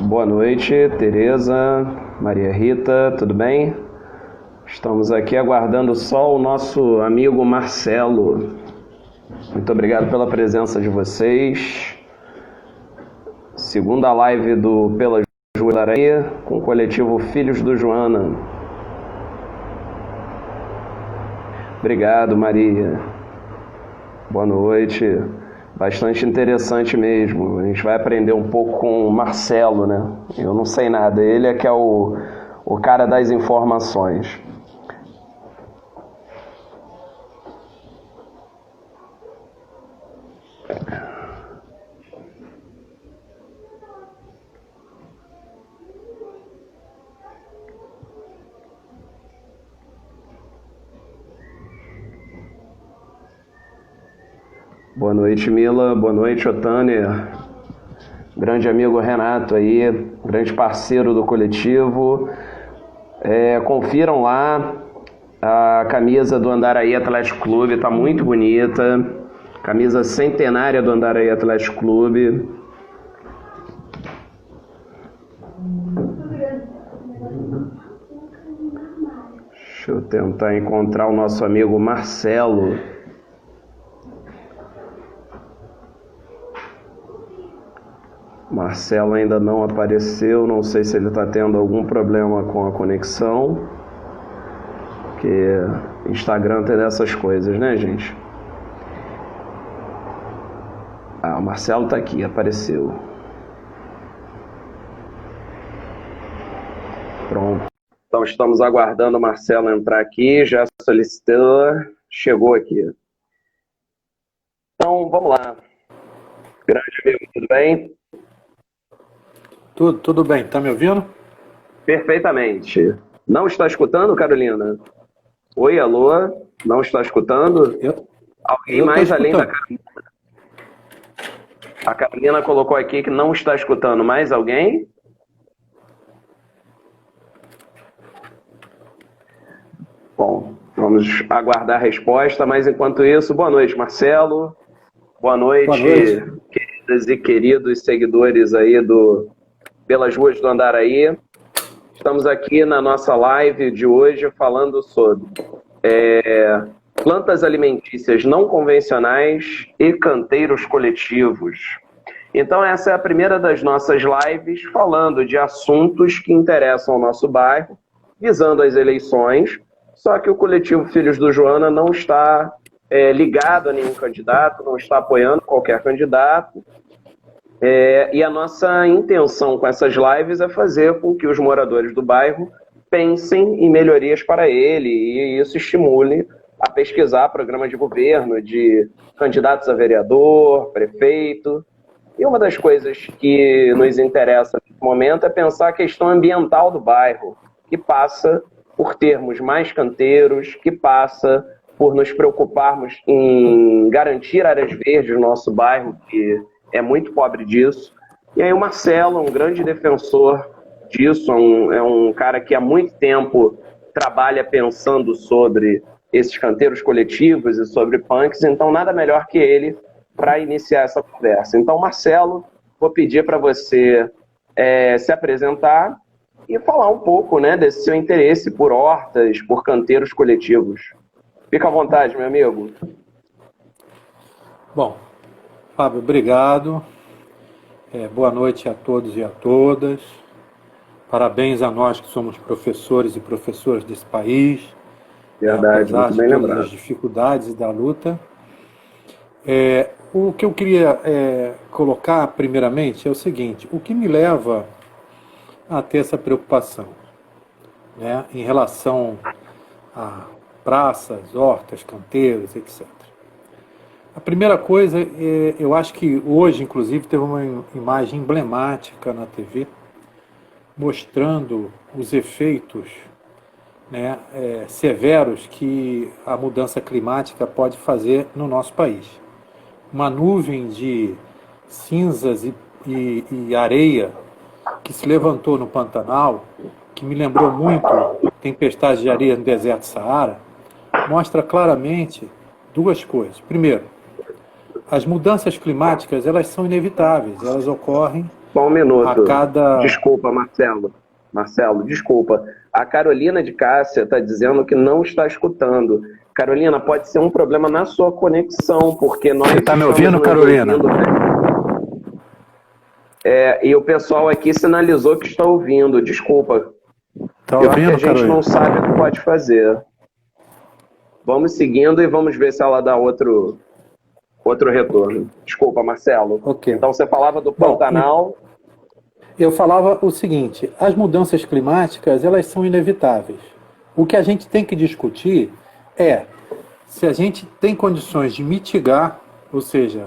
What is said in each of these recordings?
Boa noite, Tereza, Maria Rita, tudo bem? Estamos aqui aguardando só o nosso amigo Marcelo. Muito obrigado pela presença de vocês. Segunda live do Pela Juilaria com o coletivo Filhos do Joana. Obrigado, Maria. Boa noite. Bastante interessante mesmo. A gente vai aprender um pouco com o Marcelo, né? Eu não sei nada. Ele é que é o cara das informações. Boa noite, Mila. Boa noite, Otânia. Grande amigo Renato aí, grande parceiro do coletivo. Confiram lá a camisa do Andaraí Atlético Clube, tá muito bonita. Camisa centenária do Andaraí Atlético Clube. Deixa eu tentar encontrar o nosso amigo Marcelo. Marcelo ainda não apareceu, não sei se ele está tendo algum problema com a conexão, porque Instagram tem dessas coisas, né, gente? O Marcelo está aqui, apareceu. Pronto. Então estamos aguardando o Marcelo entrar aqui, já solicitou, chegou aqui. Então vamos lá. Grande amigo, tudo bem? Tudo bem, tá me ouvindo? Perfeitamente. Não está escutando, Carolina? Oi, alô? Não está escutando? Alguém eu mais além da escutando. Carolina? A Carolina colocou aqui que não está escutando. Mais alguém? Bom, vamos aguardar a resposta, mas enquanto isso, boa noite, Marcelo. Boa noite, queridas e queridos seguidores aí Pelas Ruas do Andaraí. Estamos aqui na nossa live de hoje falando sobre plantas alimentícias não convencionais e canteiros coletivos. Então essa é a primeira das nossas lives falando de assuntos que interessam ao nosso bairro, visando as eleições, só que o coletivo Filhos do Joana não está ligado a nenhum candidato, não está apoiando qualquer candidato. E a nossa intenção com essas lives é fazer com que os moradores do bairro pensem em melhorias para ele e isso estimule a pesquisar programa de governo, de candidatos a vereador, prefeito. E uma das coisas que nos interessa nesse momento é pensar a questão ambiental do bairro, que passa por termos mais canteiros, que passa por nos preocuparmos em garantir áreas verdes no nosso bairro, que é muito pobre disso. E aí o Marcelo, um grande defensor disso, é um cara que há muito tempo trabalha pensando sobre esses canteiros coletivos e sobre punks, então nada melhor que ele para iniciar essa conversa. Então, Marcelo, vou pedir para você se apresentar e falar um pouco, né, desse seu interesse por hortas, por canteiros coletivos. Fica à vontade, meu amigo. Bom, Fábio, obrigado. Boa noite a todos e a todas. Parabéns a nós que somos professores e professoras desse país. Verdade, apesar muito de bem todas lembrado. as dificuldades e da luta. O que eu queria colocar primeiramente é o seguinte: o que me leva a ter essa preocupação, né, em relação a praças, hortas, canteiros, etc. A primeira coisa, eu acho que hoje, inclusive, teve uma imagem emblemática na TV mostrando os efeitos, né, severos que a mudança climática pode fazer no nosso país. Uma nuvem de cinzas e areia que se levantou no Pantanal, que me lembrou muito tempestade de areia no deserto do Saara, mostra claramente duas coisas. Primeiro, as mudanças climáticas, elas são inevitáveis, elas ocorrem Só um minuto. A cada... Desculpa, Marcelo. Marcelo, desculpa. A Carolina de Cássia está dizendo que não está escutando. Carolina, pode ser um problema na sua conexão, porque nós... Você está me ouvindo, Carolina? E o pessoal aqui sinalizou que está ouvindo. Desculpa. Está ouvindo, Carolina? A gente Carolina? não sabe o que pode fazer. Vamos seguindo e vamos ver se ela dá outro retorno. Desculpa, Marcelo. Ok. Então você falava do Pantanal... Eu falava o seguinte: as mudanças climáticas, elas são inevitáveis. O que a gente tem que discutir é se a gente tem condições de mitigar, ou seja,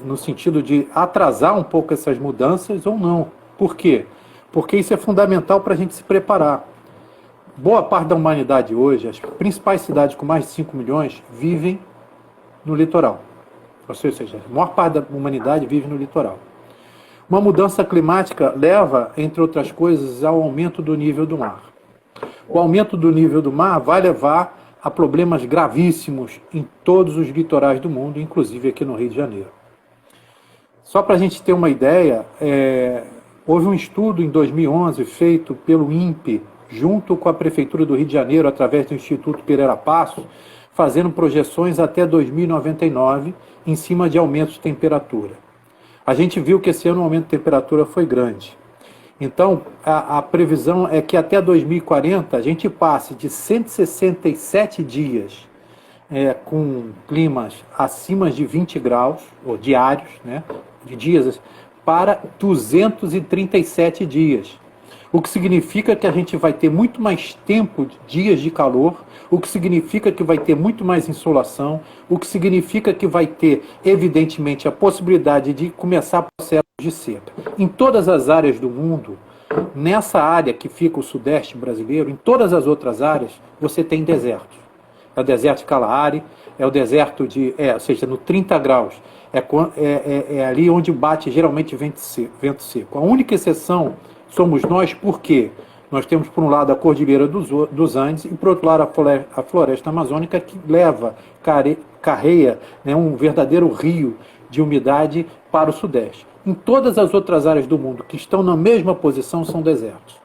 no sentido de atrasar um pouco essas mudanças ou não. Por quê? Porque isso é fundamental para a gente se preparar. Boa parte da humanidade hoje, as principais cidades com mais de 5 milhões, vivem no litoral. Ou seja, a maior parte da humanidade vive no litoral. Uma mudança climática leva, entre outras coisas, ao aumento do nível do mar. O aumento do nível do mar vai levar a problemas gravíssimos em todos os litorais do mundo, inclusive aqui no Rio de Janeiro. Só para a gente ter uma ideia, houve um estudo em 2011 feito pelo INPE, junto com a Prefeitura do Rio de Janeiro, através do Instituto Pereira Passos, fazendo projeções até 2099 em cima de aumentos de temperatura. A gente viu que esse ano o aumento de temperatura foi grande. Então, a previsão é que até 2040 a gente passe de 167 dias com climas acima de 20 graus, ou diários, né, de dias, para 237 dias. O que significa que a gente vai ter muito mais tempo de dias de calor, o que significa que vai ter muito mais insolação, o que significa que vai ter, evidentemente, a possibilidade de começar processos de seca. Em todas as áreas do mundo, nessa área que fica o sudeste brasileiro, em todas as outras áreas, você tem desertos. É o deserto de Kalahari, é o deserto ou seja, no 30 graus, é ali onde bate geralmente vento seco. A única exceção somos nós, porque nós temos, por um lado, a Cordilheira dos Andes e, por outro lado, a floresta amazônica, que carreia, né, um verdadeiro rio de umidade para o sudeste. Em todas as outras áreas do mundo que estão na mesma posição são desertos.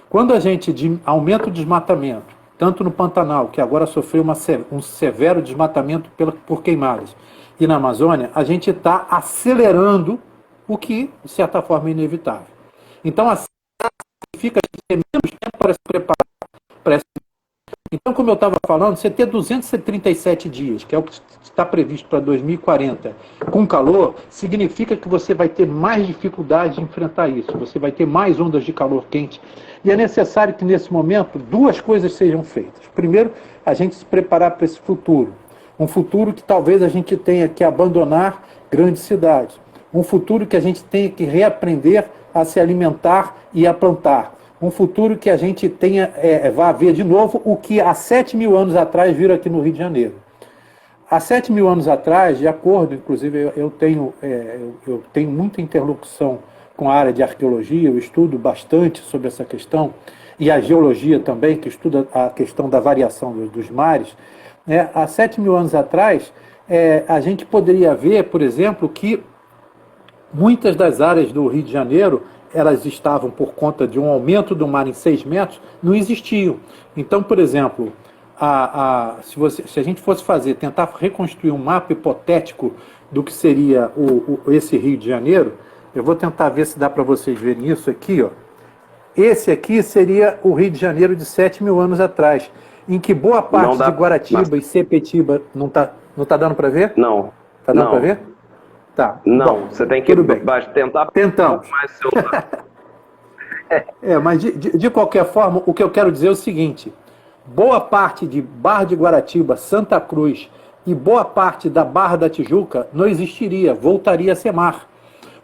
Quando a gente aumenta o desmatamento, tanto no Pantanal, que agora sofreu um severo desmatamento por queimadas, e na Amazônia, a gente está acelerando o que, de certa forma, é inevitável. Então, assim, significa que tem menos tempo para se preparar para essa. Então, como eu estava falando, você ter 237 dias, que é o que está previsto para 2040, com calor, significa que você vai ter mais dificuldade de enfrentar isso, você vai ter mais ondas de calor quente. E é necessário que, nesse momento, duas coisas sejam feitas. Primeiro, a gente se preparar para esse futuro. Um futuro que talvez a gente tenha que abandonar grandes cidades. Um futuro que a gente tenha que reaprender a se alimentar e a plantar. Um futuro que a gente vá ver de novo o que há 7.000 anos atrás viram aqui no Rio de Janeiro. Há 7.000 anos atrás, de acordo, inclusive eu tenho muita interlocução com a área de arqueologia, eu estudo bastante sobre essa questão, e a geologia também, que estuda a questão da variação dos mares. Há 7.000 anos atrás, a gente poderia ver, por exemplo, que muitas das áreas do Rio de Janeiro, elas estavam, por conta de um aumento do mar em 6 metros, não existiam. Então, por exemplo, se a gente fosse tentar reconstruir um mapa hipotético do que seria esse Rio de Janeiro, eu vou tentar ver se dá para vocês verem isso aqui, ó. Esse aqui seria o Rio de Janeiro de 7.000 anos atrás, em que boa parte de Guaratiba e Sepetiba... Não tá dando para ver? Não. Está dando para ver? Tá. Não, bom, você tem que tentar... Tentamos. Mas de qualquer forma, o que eu quero dizer é o seguinte: boa parte de Barra de Guaratiba, Santa Cruz e boa parte da Barra da Tijuca não existiria, voltaria a ser mar.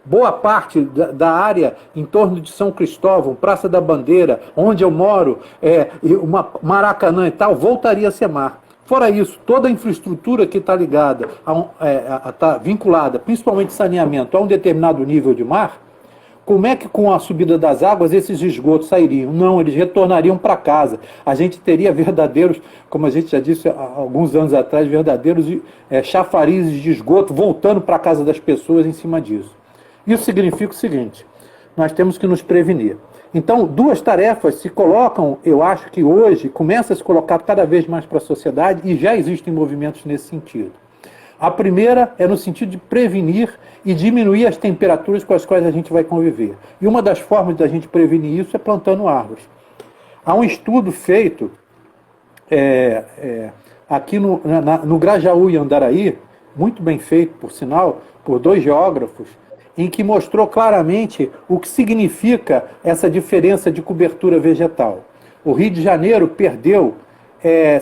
Boa parte da área em torno de São Cristóvão, Praça da Bandeira, onde eu moro, Maracanã e tal, voltaria a ser mar. Fora isso, toda a infraestrutura que está ligada, está vinculada, principalmente saneamento, a um determinado nível de mar, como é que com a subida das águas esses esgotos sairiam? Não, eles retornariam para casa. A gente teria verdadeiros, como a gente já disse há alguns anos atrás, verdadeiros chafarizes de esgoto voltando para a casa das pessoas em cima disso. Isso significa o seguinte: nós temos que nos prevenir. Então, duas tarefas se colocam, eu acho que hoje, começa a se colocar cada vez mais para a sociedade e já existem movimentos nesse sentido. A primeira é no sentido de prevenir e diminuir as temperaturas com as quais a gente vai conviver. E uma das formas da gente prevenir isso é plantando árvores. Há um estudo feito aqui no Grajaú e Andaraí, muito bem feito, por sinal, por 2 geógrafos, em que mostrou claramente o que significa essa diferença de cobertura vegetal. O Rio de Janeiro perdeu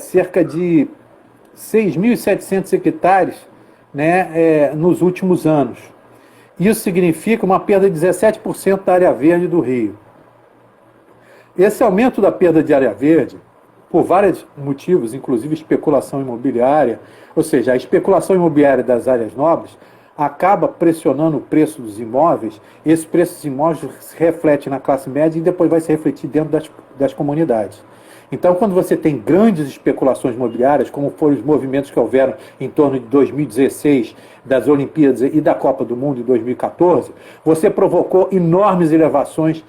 cerca de 6.700 hectares, né, nos últimos anos. Isso significa uma perda de 17% da área verde do Rio. Esse aumento da perda de área verde, por vários motivos, inclusive especulação imobiliária, ou seja, a especulação imobiliária das áreas nobres, acaba pressionando o preço dos imóveis, e esse preço dos imóveis se reflete na classe média e depois vai se refletir dentro das comunidades. Então, quando você tem grandes especulações imobiliárias, como foram os movimentos que houveram em torno de 2016, das Olimpíadas e da Copa do Mundo em 2014, você provocou enormes elevações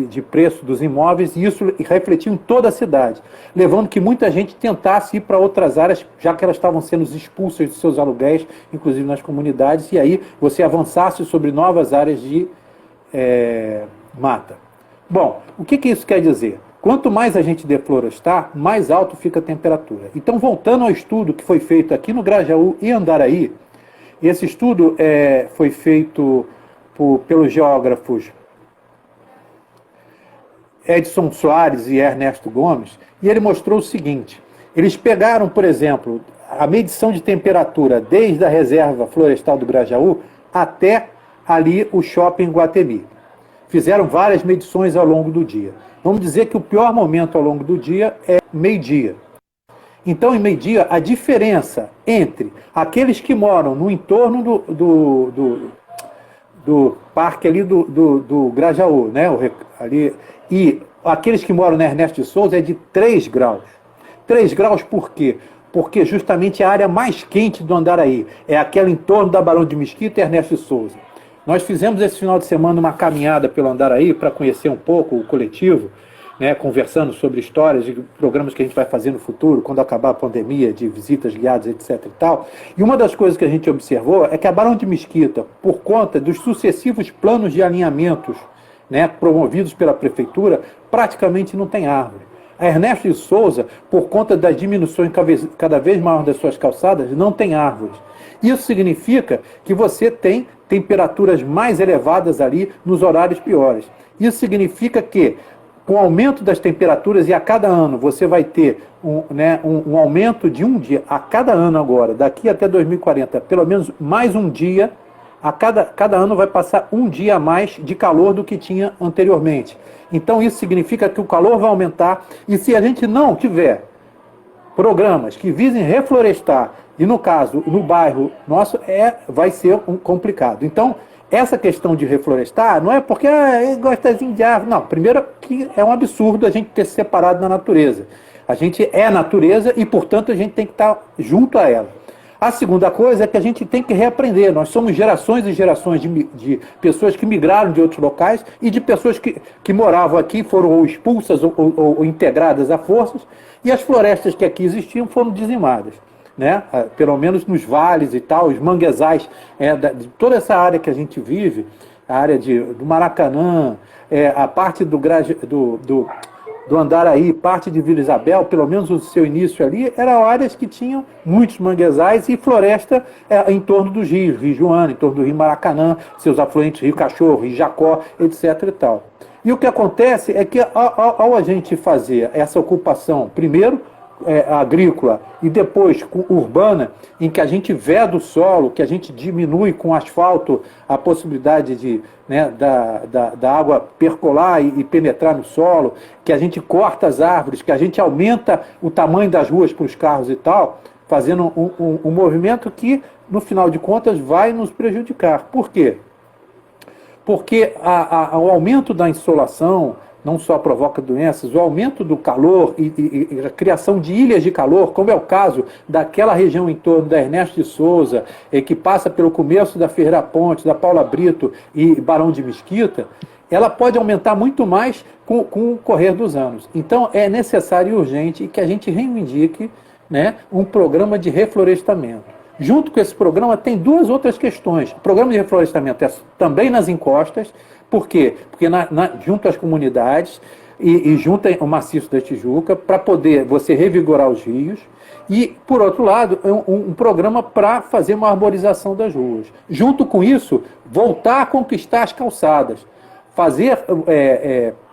de preço dos imóveis, e isso refletiu em toda a cidade, levando que muita gente tentasse ir para outras áreas, já que elas estavam sendo expulsas de seus aluguéis, inclusive nas comunidades, e aí você avançasse sobre novas áreas de mata. Bom, o que isso quer dizer? Quanto mais a gente deflorestar, mais alto fica a temperatura. Então, voltando ao estudo que foi feito aqui no Grajaú e Andaraí, esse estudo foi feito pelos geógrafos Edson Soares e Ernesto Gomes, e ele mostrou o seguinte: eles pegaram, por exemplo, a medição de temperatura desde a reserva florestal do Grajaú até ali o shopping Guatemi. Fizeram várias medições ao longo do dia. Vamos dizer que o pior momento ao longo do dia é meio-dia. Então, em meio-dia, a diferença entre aqueles que moram no entorno do parque ali do Grajaú, né, ali, e aqueles que moram na Ernesto de Souza é de 3 graus. 3 graus por quê? Porque justamente a área mais quente do Andaraí é aquela em torno da Barão de Mesquita e Ernesto de Souza. Nós fizemos esse final de semana uma caminhada pelo Andaraí para conhecer um pouco o coletivo, né, conversando sobre histórias de programas que a gente vai fazer no futuro, quando acabar a pandemia, de visitas guiadas, etc. e tal. E uma das coisas que a gente observou é que a Barão de Mesquita, por conta dos sucessivos planos de alinhamentos, né, promovidos pela prefeitura, praticamente não tem árvore. A Ernesto de Souza, por conta das diminuições cada vez maior das suas calçadas, não tem árvores. Isso significa que você tem temperaturas mais elevadas ali nos horários piores. Isso significa que, com o aumento das temperaturas, e a cada ano você vai ter um aumento de um dia, a cada ano agora, daqui até 2040, pelo menos mais um dia, a cada ano vai passar um dia a mais de calor do que tinha anteriormente. Então isso significa que o calor vai aumentar, e se a gente não tiver programas que visem reflorestar, e no caso, no bairro nosso, vai ser complicado. Então, essa questão de reflorestar não é porque ele gosta de árvore. Não, primeiro que é um absurdo a gente ter se separado da natureza. A gente é natureza e, portanto, a gente tem que estar junto a ela. A segunda coisa é que a gente tem que reaprender. Nós somos gerações e gerações de pessoas que migraram de outros locais e de pessoas que moravam aqui, foram ou expulsas ou integradas a forças, e as florestas que aqui existiam foram dizimadas. Né? Pelo menos nos vales e tal, os manguezais, de toda essa área que a gente vive, a área do Maracanã, a parte do Andaraí, parte de Vila Isabel, pelo menos o seu início ali, eram áreas que tinham muitos manguezais e floresta em torno dos rios, Rio Joana, em torno do Rio Maracanã, seus afluentes, Rio Cachorro, Rio Jacó, etc. e tal. E o que acontece é que ao a gente fazer essa ocupação, primeiro, agrícola e depois urbana, em que a gente veda o solo, que a gente diminui com asfalto a possibilidade da água percolar e penetrar no solo, que a gente corta as árvores, que a gente aumenta o tamanho das ruas para os carros e tal, fazendo um movimento que, no final de contas, vai nos prejudicar. Por quê? Porque o aumento da insolação, não só provoca doenças, o aumento do calor e a criação de ilhas de calor, como é o caso daquela região em torno da Ernesto de Souza, que passa pelo começo da Ferreira Ponte, da Paula Brito e Barão de Mesquita, ela pode aumentar muito mais com o correr dos anos. Então, é necessário e urgente que a gente reivindique, né, um programa de reflorestamento. Junto com esse programa, tem duas outras questões. O programa de reflorestamento é também nas encostas. Por quê? Porque junto às comunidades e junto ao maciço da Tijuca, para poder você revigorar os rios. E, por outro lado, um programa para fazer uma arborização das ruas. Junto com isso, voltar a conquistar as calçadas. Fazer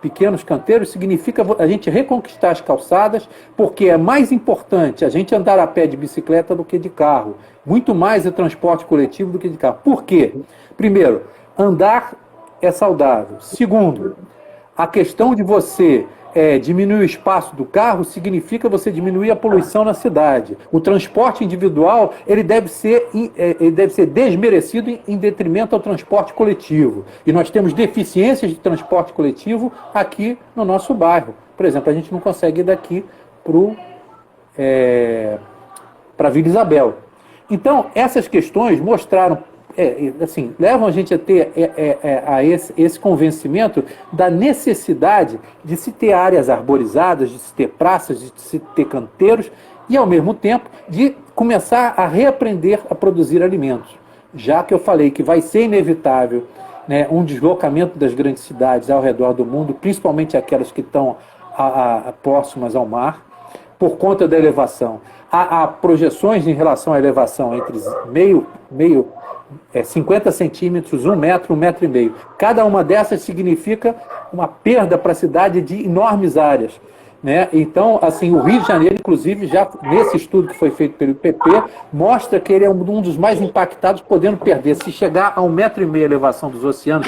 pequenos canteiros significa a gente reconquistar as calçadas, porque é mais importante a gente andar a pé de bicicleta do que de carro. Muito mais é transporte coletivo do que de carro. Por quê? Primeiro, andar é saudável. Segundo, a questão de você diminuir o espaço do carro significa você diminuir a poluição na cidade. O transporte individual ele deve ser desmerecido em detrimento ao transporte coletivo. E nós temos deficiências de transporte coletivo aqui no nosso bairro. Por exemplo, a gente não consegue ir daqui para Vila Isabel. Então, essas questões mostraram, levam a gente a ter esse convencimento da necessidade de se ter áreas arborizadas, de se ter praças, de se ter canteiros e, ao mesmo tempo, de começar a reaprender a produzir alimentos. Já que eu falei que vai ser inevitável, né, um deslocamento das grandes cidades ao redor do mundo, principalmente aquelas que estão próximas ao mar, por conta da elevação. Há projeções em relação à elevação entre 50 centímetros, 1 metro, 1,5 metro. Cada uma dessas significa uma perda para a cidade de enormes áreas. Né? Então, assim, o Rio de Janeiro, inclusive, já nesse estudo que foi feito pelo IPP, mostra que ele é um dos mais impactados, podendo perder, se chegar a 1,5 metro elevação dos oceanos,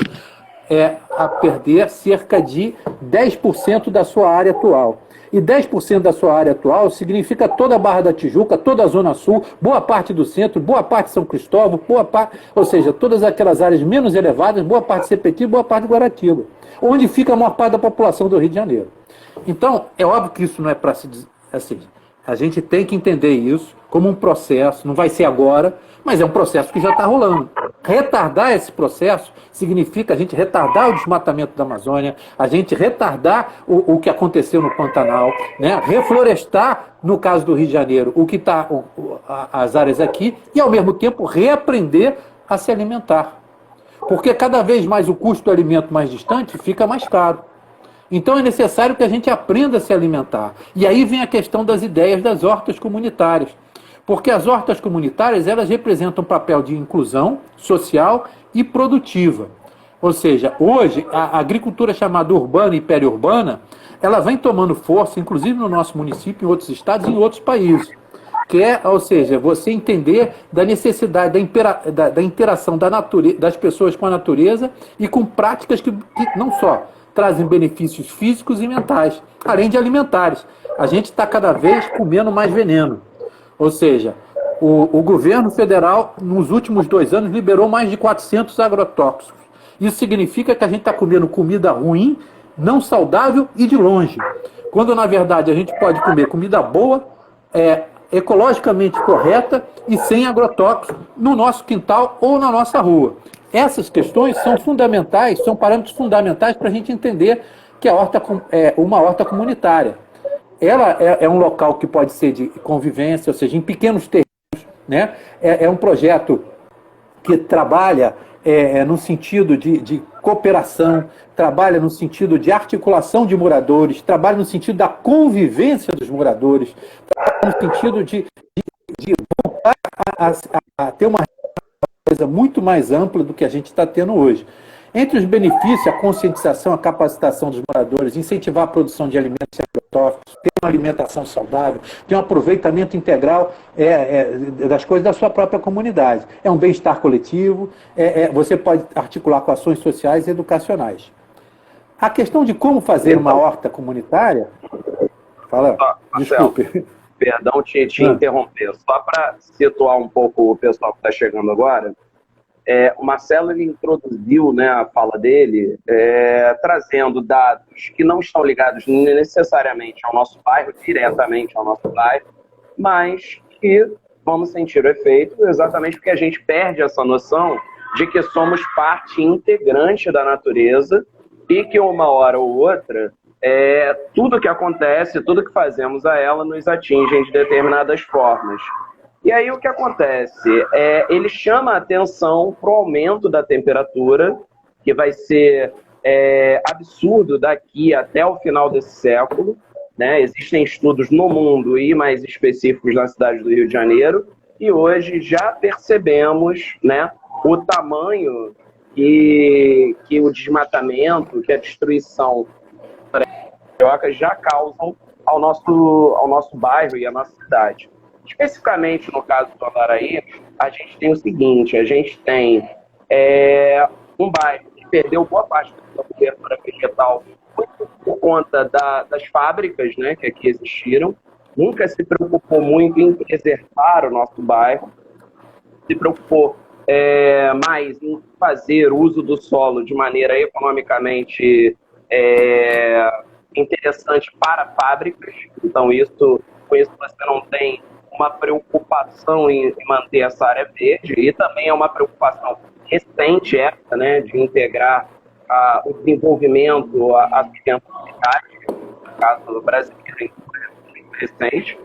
a perder cerca de 10% da sua área atual. E 10% da sua área atual significa toda a Barra da Tijuca, toda a Zona Sul, boa parte do centro, boa parte de São Cristóvão, ou seja, todas aquelas áreas menos elevadas, boa parte de Sepeti, boa parte de Guaratiba, onde fica a maior parte da população do Rio de Janeiro. Então, é óbvio que isso não é para se dizer assim. A gente tem que entender isso como um processo, não vai ser agora, mas é um processo que já está rolando. Retardar esse processo significa a gente retardar o desmatamento da Amazônia, a gente retardar o que aconteceu no Pantanal, né? Reflorestar, no caso do Rio de Janeiro, o que está as áreas aqui, e ao mesmo tempo reaprender a se alimentar. Porque cada vez mais o custo do alimento mais distante fica mais caro. Então é necessário que a gente aprenda a se alimentar. E aí vem a questão das ideias das hortas comunitárias. Porque as hortas comunitárias, elas representam um papel de inclusão social e produtiva. Ou seja, hoje, a agricultura chamada urbana e periurbana, ela vem tomando força, inclusive no nosso município, em outros estados e em outros países. Ou seja, você entender da necessidade da interação das pessoas com a natureza e com práticas que não só trazem benefícios físicos e mentais, além de alimentares. A gente está cada vez comendo mais veneno. Ou seja, o governo federal, nos últimos 2 anos, liberou mais de 400 agrotóxicos. Isso significa que a gente está comendo comida ruim, não saudável e de longe. Quando, na verdade, a gente pode comer comida boa, ecologicamente correta e sem agrotóxicos no nosso quintal ou na nossa rua. Essas questões são fundamentais, são parâmetros fundamentais para a gente entender que a horta é uma horta comunitária. Ela é um local que pode ser de convivência, ou seja, em pequenos terrenos, né? É um projeto que trabalha no sentido de cooperação, trabalha no sentido de articulação de moradores, trabalha no sentido da convivência dos moradores, trabalha no sentido de voltar a ter uma coisa muito mais ampla do que a gente está tendo hoje. Entre os benefícios, a conscientização, a capacitação dos moradores, incentivar a produção de alimentos sem agrotóxicos, ter uma alimentação saudável, ter um aproveitamento integral das coisas da sua própria comunidade. É um bem-estar coletivo, você pode articular com ações sociais e educacionais. A questão de como fazer uma horta comunitária... Fala, desculpe. Perdão te interromper. Só para situar um pouco o pessoal que está chegando agora, o Marcelo ele introduziu, né, a fala dele, trazendo dados que não estão ligados necessariamente ao nosso bairro, diretamente ao nosso bairro, mas que vamos sentir o efeito exatamente porque a gente perde essa noção de que somos parte integrante da natureza e que uma hora ou outra tudo que acontece, tudo que fazemos a ela nos atinge de determinadas formas. E aí o que acontece? Ele chama a atenção para o aumento da temperatura, que vai ser absurdo daqui até o final desse século, né? Existem estudos no mundo e mais específicos na cidade do Rio de Janeiro, e hoje já percebemos, né, o tamanho que o desmatamento, que a destruição carioca já causam ao nosso bairro e à nossa cidade. Especificamente no caso do Andaraí, a gente tem o seguinte, a gente tem um bairro que perdeu boa parte da sua cobertura vegetal por conta das fábricas, né, que aqui existiram, nunca se preocupou muito em preservar o nosso bairro, se preocupou mais em fazer uso do solo de maneira economicamente interessante para fábricas. Então, com isso você não tem uma preocupação em manter essa área verde, e também é uma preocupação recente essa, né, de integrar o desenvolvimento à sustentabilidade, no caso brasileiro, recente,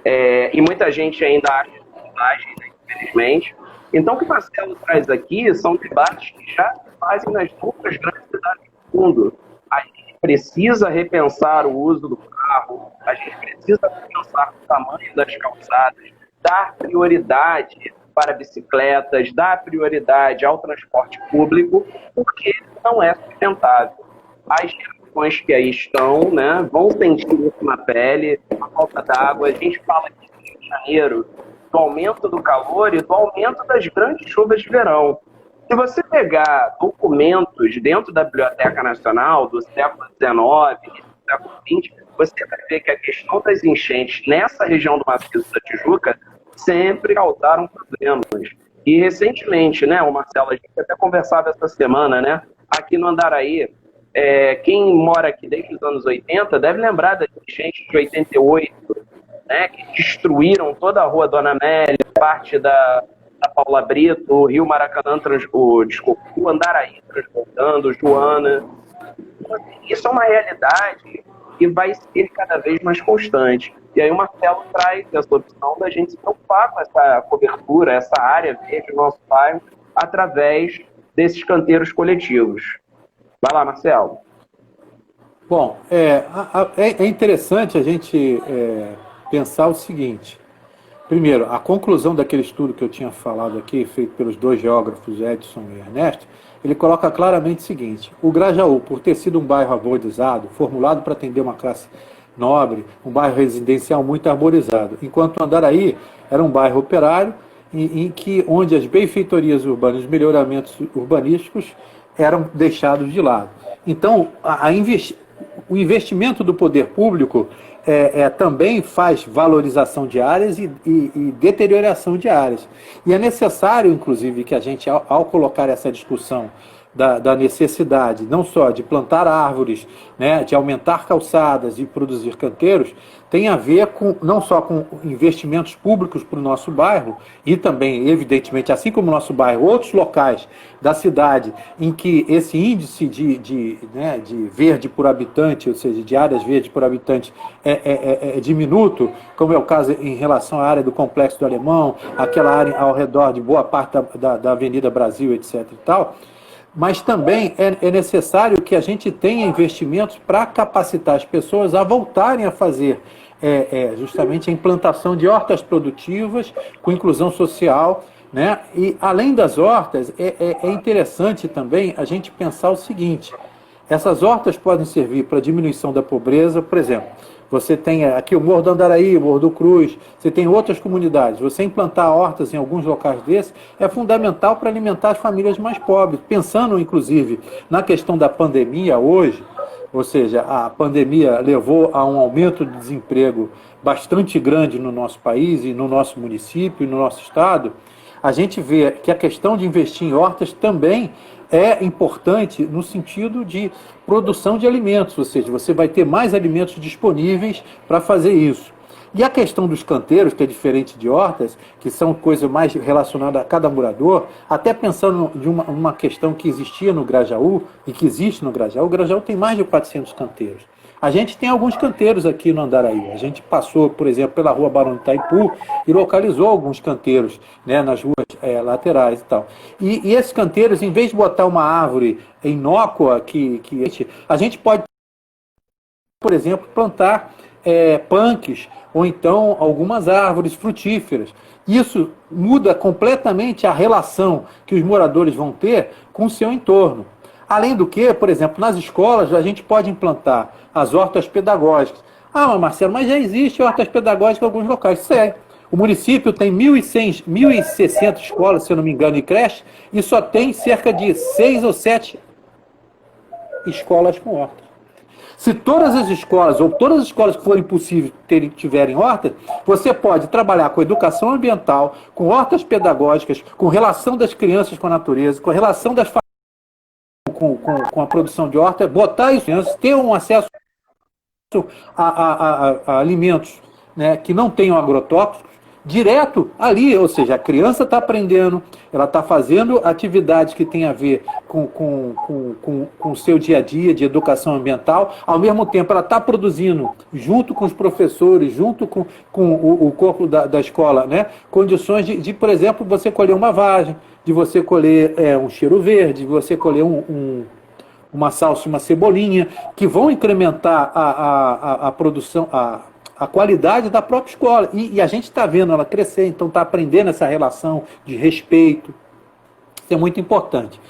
e muita gente ainda acha vantagem, né, infelizmente. Então, o que o Marcelo traz aqui são debates que já se fazem nas outras grandes cidades do mundo. A gente precisa repensar o uso do carro, a gente precisa repensar o tamanho das calçadas, dar prioridade para bicicletas, dar prioridade ao transporte público, porque não é sustentável. As gerações que aí estão, né, vão sentir isso na pele, a falta d'água. A gente fala aqui no Rio de Janeiro do aumento do calor e do aumento das grandes chuvas de verão. Se você pegar documentos dentro da Biblioteca Nacional do século XIX, do século XX, você vai ver que a questão das enchentes nessa região do Maciço da Tijuca sempre causaram problemas. E recentemente, né, o Marcelo, a gente até conversava essa semana, né, aqui no Andaraí, quem mora aqui desde os anos 80 deve lembrar das enchentes de 88, né, que destruíram toda a Rua Dona Amélia, parte da Paula Brito, o Rio Maracanã, o Andaraí transbordando, Joana. Isso é uma realidade que vai ser cada vez mais constante. E aí o Marcelo traz essa opção da gente se preocupar com essa cobertura, essa área verde do nosso bairro, através desses canteiros coletivos. Vai lá, Marcelo. Bom, é interessante a gente pensar o seguinte. Primeiro, a conclusão daquele estudo que eu tinha falado aqui, feito pelos dois geógrafos, Edson e Ernesto, ele coloca claramente o seguinte: o Grajaú, por ter sido um bairro arborizado, formulado para atender uma classe nobre, um bairro residencial muito arborizado, enquanto o Andaraí era um bairro operário, onde as benfeitorias urbanas, os melhoramentos urbanísticos eram deixados de lado. Então, o investimento do poder público também faz valorização de áreas e deterioração de áreas. E é necessário, inclusive, que a gente, ao colocar essa discussão da necessidade, não só de plantar árvores, né, de aumentar calçadas e produzir canteiros, tem a ver não só com investimentos públicos para o nosso bairro, e também, evidentemente, assim como o nosso bairro, outros locais da cidade em que esse índice de verde por habitante, ou seja, de áreas verdes por habitante, é diminuto, como é o caso em relação à área do Complexo do Alemão, aquela área ao redor de boa parte da Avenida Brasil, etc. e tal. Mas também é necessário que a gente tenha investimentos para capacitar as pessoas a voltarem a fazer justamente a implantação de hortas produtivas com inclusão social, né? E além das hortas, é interessante também a gente pensar o seguinte: essas hortas podem servir para a diminuição da pobreza. Por exemplo, você tem aqui o Morro do Andaraí, o Morro do Cruz, você tem outras comunidades. Você implantar hortas em alguns locais desses é fundamental para alimentar as famílias mais pobres. Pensando, inclusive, na questão da pandemia hoje, ou seja, a pandemia levou a um aumento de desemprego bastante grande no nosso país e no nosso município e no nosso estado. a gente vê que a questão de investir em hortas também é importante no sentido de produção de alimentos, ou seja, você vai ter mais alimentos disponíveis para fazer isso. E a questão dos canteiros, que é diferente de hortas, que são coisas mais relacionadas a cada morador, até pensando de uma questão que existia no Grajaú, e que existe no Grajaú, o Grajaú tem mais de 400 canteiros. A gente tem alguns canteiros aqui no Andaraí. A gente passou, por exemplo, pela rua Barão de Itaipu e localizou alguns canteiros, né, nas ruas laterais e tal. E esses canteiros, em vez de botar uma árvore inócua, a gente pode, por exemplo, plantar punks ou então algumas árvores frutíferas. Isso muda completamente a relação que os moradores vão ter com o seu entorno. Além do que, por exemplo, nas escolas a gente pode implantar as hortas pedagógicas. Ah, mas Marcelo, mas já existe hortas pedagógicas em alguns locais. Sério. O município tem 1.160 escolas, se eu não me engano, e creches, e só tem cerca de 6 ou 7 escolas com hortas. Se todas as escolas, ou todas as escolas que forem possíveis tiverem hortas, você pode trabalhar com educação ambiental, com hortas pedagógicas, com relação das crianças com a natureza, com a relação das famílias com a produção de horta, botar isso, ter um acesso a alimentos, né, que não tenham agrotóxicos, direto ali, ou seja, a criança está aprendendo, ela está fazendo atividades que têm a ver com o seu dia a dia de educação ambiental, ao mesmo tempo ela está produzindo, junto com os professores, junto com o corpo da escola, né, condições de, por exemplo, você colher uma vagem, de você colher um cheiro verde, de você colher uma salsa, uma cebolinha, que vão incrementar a produção, a qualidade da própria escola. E a gente está vendo ela crescer, então está aprendendo essa relação de respeito. Isso é muito importante.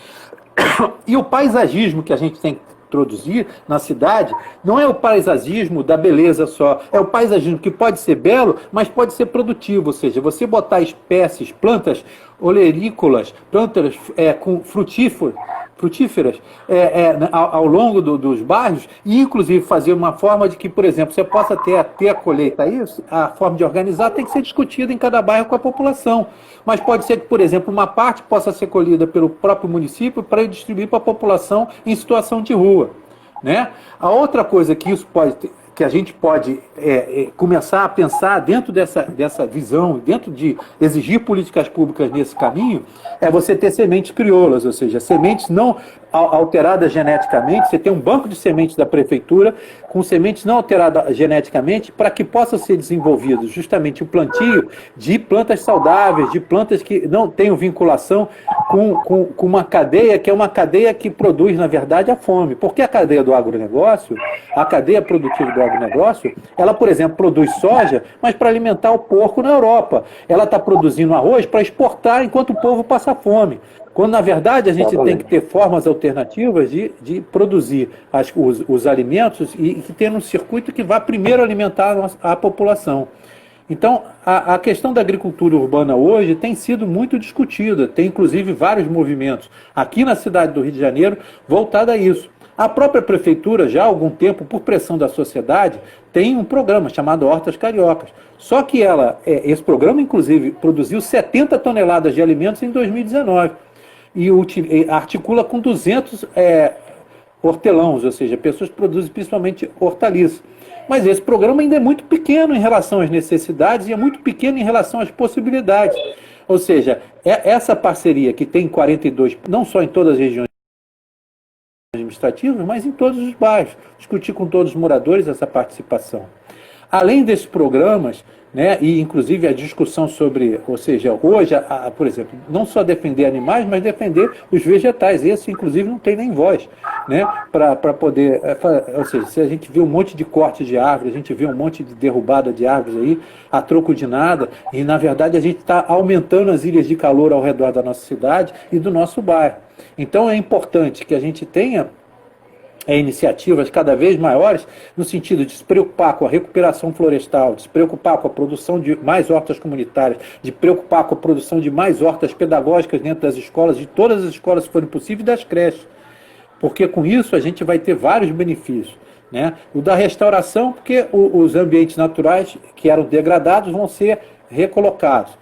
E o paisagismo que a gente tem que introduzir na cidade não é o paisagismo da beleza só, é o paisagismo que pode ser belo, mas pode ser produtivo, ou seja, você botar espécies, plantas olerícolas, plantas com frutíferas ao longo dos bairros, e inclusive fazer uma forma de que, por exemplo, você possa ter a colheita. Isso, a forma de organizar tem que ser discutida em cada bairro com a população. Mas pode ser que, por exemplo, uma parte possa ser colhida pelo próprio município para distribuir para a população em situação de rua, né? A outra coisa que isso que a gente pode começar a pensar dentro dessa visão, dentro de exigir políticas públicas nesse caminho, é você ter sementes crioulas, ou seja, sementes não alteradas geneticamente. Você tem um banco de sementes da prefeitura com sementes não alteradas geneticamente para que possa ser desenvolvido justamente o plantio de plantas saudáveis, de plantas que não tenham vinculação com uma cadeia que é uma cadeia que produz, na verdade, a fome. Porque a cadeia do agronegócio, a cadeia produtiva do agronegócio, ela, por exemplo, produz soja, mas para alimentar o porco na Europa. Ela está produzindo arroz para exportar enquanto o povo passa fome. Quando, na verdade, a gente tem que ter formas alternativas de produzir os alimentos e que tenha um circuito que vá primeiro alimentar a população. Então, a questão da agricultura urbana hoje tem sido muito discutida, tem inclusive vários movimentos aqui na cidade do Rio de Janeiro voltado a isso. A própria prefeitura, já há algum tempo, por pressão da sociedade, tem um programa chamado Hortas Cariocas. Só que esse programa, inclusive, produziu 70 toneladas de alimentos em 2019. E articula com 200 hortelãos, ou seja, pessoas que produzem principalmente hortaliças. Mas esse programa ainda é muito pequeno em relação às necessidades e é muito pequeno em relação às possibilidades. Ou seja, essa parceria que tem 42, não só em todas as regiões administrativas, mas em todos os bairros. Discutir com todos os moradores essa participação. Além desses programas, né, e inclusive a discussão sobre, ou seja, hoje, por exemplo, não só defender animais, mas defender os vegetais. Esse, inclusive, não tem nem voz, né, para poder, ou seja, se a gente vê um monte de corte de árvores, a gente vê um monte de derrubada de árvores aí, a troco de nada, e na verdade a gente está aumentando as ilhas de calor ao redor da nossa cidade e do nosso bairro. Então é importante que a gente tenha iniciativas cada vez maiores no sentido de se preocupar com a recuperação florestal, de se preocupar com a produção de mais hortas comunitárias, de preocupar com a produção de mais hortas pedagógicas dentro das escolas, de todas as escolas que forem possível e das creches. Porque com isso a gente vai ter vários benefícios, né? O da restauração, porque os ambientes naturais que eram degradados vão ser recolocados.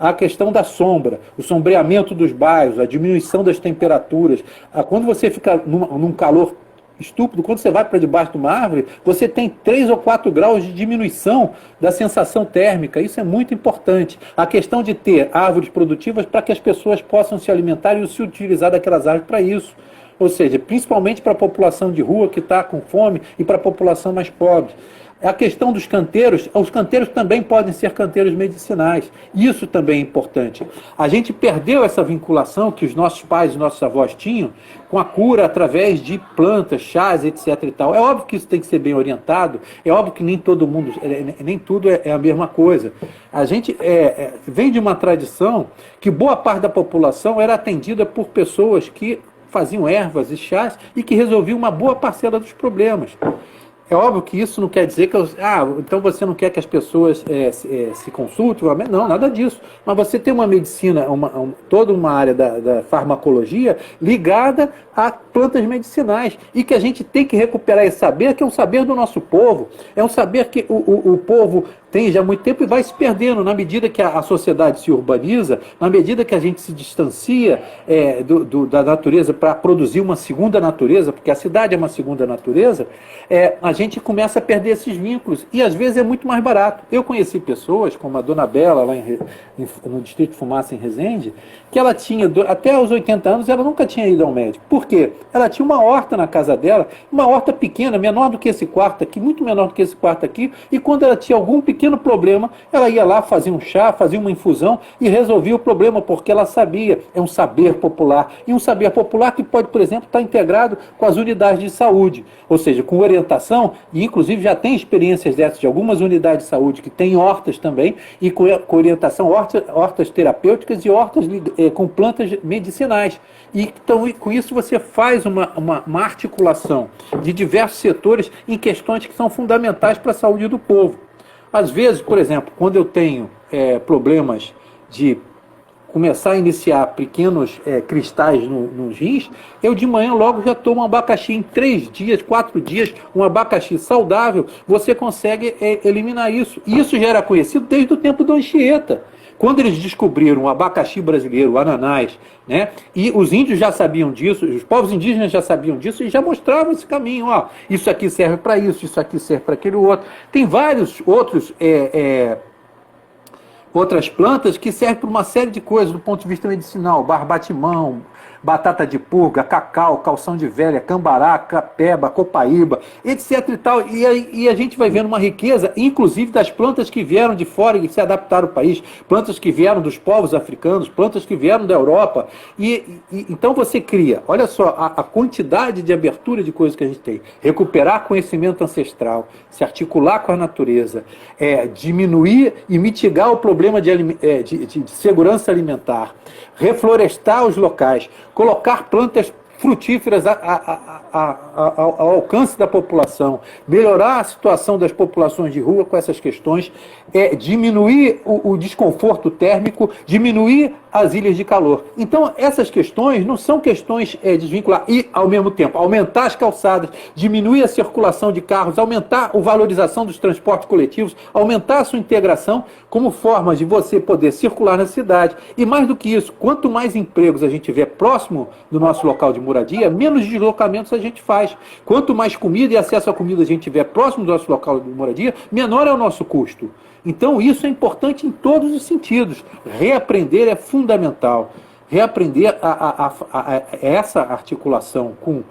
a questão da sombra, o sombreamento dos bairros, a diminuição das temperaturas. Quando você fica num calor estúpido, quando você vai para debaixo de uma árvore, você tem 3 ou 4 graus de diminuição da sensação térmica. Isso é muito importante. A questão de ter árvores produtivas para que as pessoas possam se alimentar e se utilizar daquelas árvores para isso. Ou seja, principalmente para a população de rua que está com fome e para a população mais pobre. A questão dos canteiros, os canteiros também podem ser canteiros medicinais. Isso também é importante. A gente perdeu essa vinculação que os nossos pais e nossos avós tinham com a cura através de plantas, chás, etc. e tal. É óbvio que isso tem que ser bem orientado, é óbvio que nem todo mundo, nem tudo é a mesma coisa. A gente vem de uma tradição que boa parte da população era atendida por pessoas que faziam ervas e chás e que resolviam uma boa parcela dos problemas. É óbvio que isso não quer dizer que então você não quer que as pessoas se consultem? Não, nada disso. Mas você tem uma medicina, toda uma área da farmacologia ligada a plantas medicinais e que a gente tem que recuperar esse saber, que é um saber do nosso povo. É um saber que o povo tem já há muito tempo e vai se perdendo na medida que a sociedade se urbaniza, na medida que a gente se distancia da natureza para produzir uma segunda natureza, porque a cidade é uma segunda natureza, a gente começa a perder esses vínculos e às vezes é muito mais barato. Eu conheci pessoas, como a Dona Bela, lá no Distrito de Fumaça, em Resende, que ela tinha, até aos 80 anos, ela nunca tinha ido ao médico. Por quê? Ela tinha uma horta na casa dela, uma horta pequena, menor do que esse quarto aqui, muito menor do que esse quarto aqui, e quando ela tinha algum pequeno problema, ela ia lá, fazia um chá, fazia uma infusão e resolvia o problema, porque ela sabia, é um saber popular. E um saber popular que pode, por exemplo, estar integrado com as unidades de saúde, ou seja, com orientação, e inclusive já tem experiências dessas de algumas unidades de saúde que têm hortas também, e com orientação, hortas terapêuticas e hortas com plantas medicinais. E então, com isso você faz uma articulação de diversos setores em questões que são fundamentais para a saúde do povo. Às vezes, por exemplo, quando eu tenho problemas de começar a iniciar pequenos cristais nos rins, eu de manhã logo já tomo um abacaxi em 3 dias, 4 dias, um abacaxi saudável, você consegue eliminar isso. E isso já era conhecido desde o tempo do Anchieta. Quando eles descobriram o abacaxi brasileiro, o ananás, né, e os índios já sabiam disso, os povos indígenas já sabiam disso e já mostravam esse caminho. Ó, isso aqui serve para isso aqui serve para aquele outro. Tem vários outras plantas que servem para uma série de coisas do ponto de vista medicinal, barbatimão, batata de purga, cacau, calção de velha, cambará, capeba, copaíba, etc e tal. E a gente vai vendo uma riqueza, inclusive das plantas que vieram de fora e se adaptaram ao país, plantas que vieram dos povos africanos, plantas que vieram da Europa. Então você cria, olha só, a quantidade de abertura de coisas que a gente tem. Recuperar conhecimento ancestral, se articular com a natureza, diminuir e mitigar o problema de segurança alimentar, reflorestar os locais, colocar plantas frutíferas ao alcance da população, melhorar a situação das populações de rua com essas questões, diminuir o desconforto térmico, diminuir as ilhas de calor. Então, essas questões não são questões desvincular e, ao mesmo tempo, aumentar as calçadas, diminuir a circulação de carros, aumentar a valorização dos transportes coletivos, aumentar a sua integração como forma de você poder circular na cidade. E mais do que isso, quanto mais empregos a gente tiver próximo do nosso local de moradia, menos deslocamentos a gente faz. Quanto mais comida e acesso à comida a gente tiver próximo do nosso local de moradia, menor é o nosso custo. Então isso é importante em todos os sentidos. Reaprender é fundamental. Reaprender essa articulação com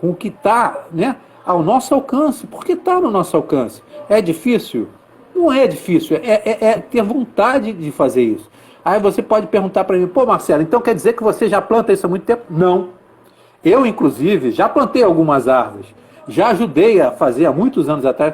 o que está, né, ao nosso alcance. Porque está no nosso alcance. É difícil? Não é difícil. É ter vontade de fazer isso. Aí você pode perguntar para mim, pô, Marcelo, então quer dizer que você já planta isso há muito tempo? Não. Eu, inclusive, já plantei algumas árvores. Já ajudei a fazer há muitos anos atrás,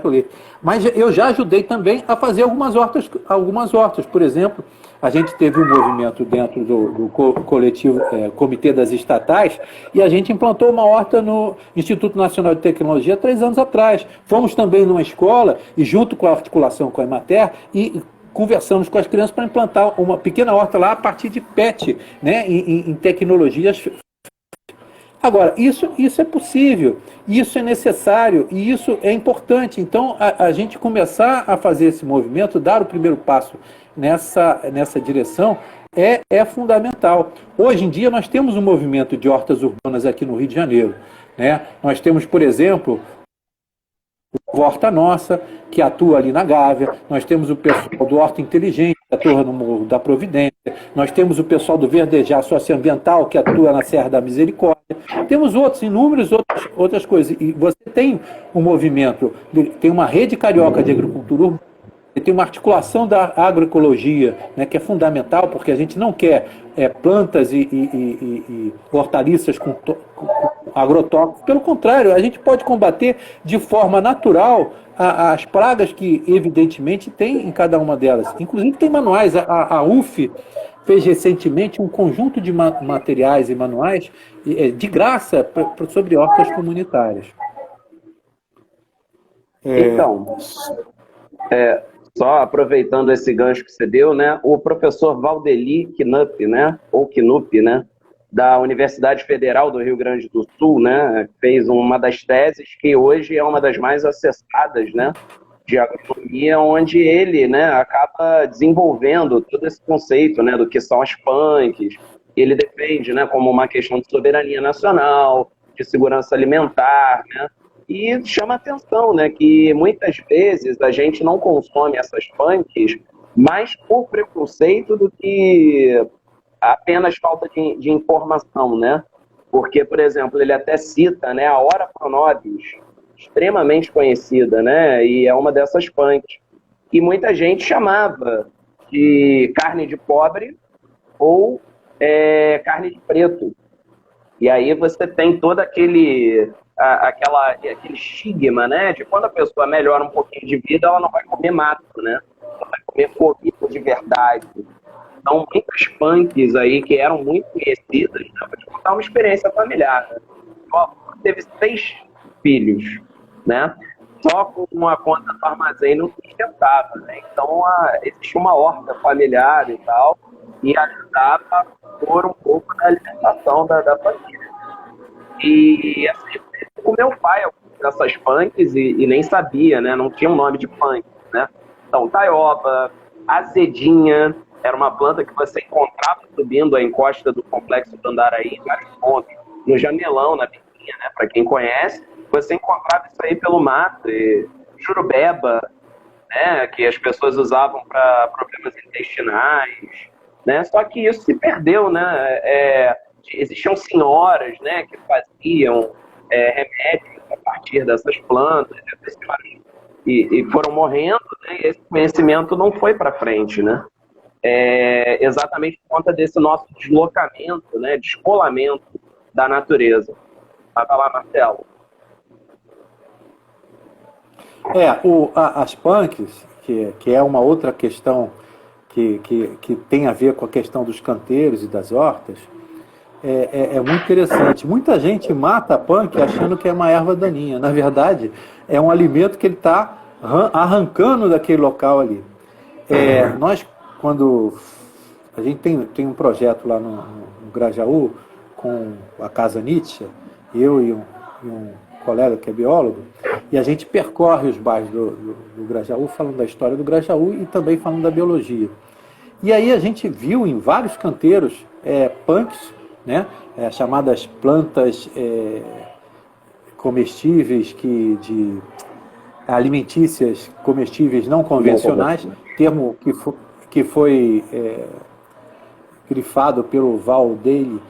mas eu já ajudei também a fazer algumas hortas. Por exemplo, a gente teve um movimento dentro do coletivo Comitê das Estatais e a gente implantou uma horta no Instituto Nacional de Tecnologia 3 anos atrás. Fomos também numa escola e junto com a articulação com a Emater e conversamos com as crianças para implantar uma pequena horta lá a partir de PET, né, em tecnologias. Agora, isso é possível, isso é necessário e isso é importante. Então, a gente começar a fazer esse movimento, dar o primeiro passo nessa direção, é fundamental. Hoje em dia, nós temos um movimento de hortas urbanas aqui no Rio de Janeiro, né? Nós temos, por exemplo, o Horta Nossa, que atua ali na Gávea, nós temos o pessoal do Horta Inteligente, que atua no Morro da Providência, nós temos o pessoal do Verdejar Socioambiental, que atua na Serra da Misericórdia, temos inúmeras outras coisas, e você tem um movimento, tem uma rede carioca de agricultura urbana, tem uma articulação da agroecologia, né, que é fundamental, porque a gente não quer plantas e hortaliças com agrotóxicos. Pelo contrário, a gente pode combater de forma natural as pragas que, evidentemente, tem em cada uma delas. Inclusive, tem manuais. A UF fez recentemente um conjunto de materiais e manuais de graça sobre hortas comunitárias. Então, só aproveitando esse gancho que você deu, né, o professor Valdeli Knupp, né, ou Knupp, né, da Universidade Federal do Rio Grande do Sul, né, fez uma das teses que hoje é uma das mais acessadas, né, de agronomia, onde ele, né, acaba desenvolvendo todo esse conceito, né, do que são as punks. Ele defende, né, como uma questão de soberania nacional, de segurança alimentar, né. E chama atenção, né, que muitas vezes a gente não consome essas punks mais por preconceito do que apenas falta de informação, né? Porque, por exemplo, ele até cita, né, a Ora Pronobis, extremamente conhecida, né, e é uma dessas punks. E muita gente chamava de carne de pobre ou carne de preto. E aí você tem todo aquele estigma, né, de quando a pessoa melhora um pouquinho de vida, ela não vai comer mato, né? Ela vai comer comida de verdade. Então, muitas punks aí que eram muito conhecidas, né? Vou te contar uma experiência familiar. Né? Teve 6 filhos, né? Só com uma conta do armazém não sustentava, né? Então, existia uma horta familiar e tal, e ajudava por um pouco da alimentação da família. E assim, o meu pai, essas punks, e nem sabia, né? Não tinha um nome de punk, né? Então, taioba, azedinha, era uma planta que você encontrava subindo a encosta do Complexo do Andaraí, em vários pontos, no Jamelão, na Biquinha, né? Para quem conhece, você encontrava isso aí pelo mato, jurubeba, né? Que as pessoas usavam para problemas intestinais, né? Só que isso se perdeu, né? Existiam senhoras, né, que faziam remédios a partir dessas plantas, e foram morrendo, né, e esse conhecimento não foi para frente, né? Exatamente por conta desse nosso deslocamento, né, descolamento da natureza. Vai lá, Marcelo. As punks, que é uma outra questão que tem a ver com a questão dos canteiros e das hortas, é muito interessante. Muita gente mata a punk achando que é uma erva daninha. Na verdade, é um alimento que ele está arrancando daquele local ali. Nós, quando a gente tem um projeto lá no Grajaú, com a Casa Nietzsche, eu e um colega que é biólogo, e a gente percorre os bairros do Grajaú, falando da história do Grajaú e também falando da biologia. E aí a gente viu em vários canteiros punks, né, chamadas plantas comestíveis, alimentícias comestíveis não convencionais, termo que foi grifado pelo Valdeli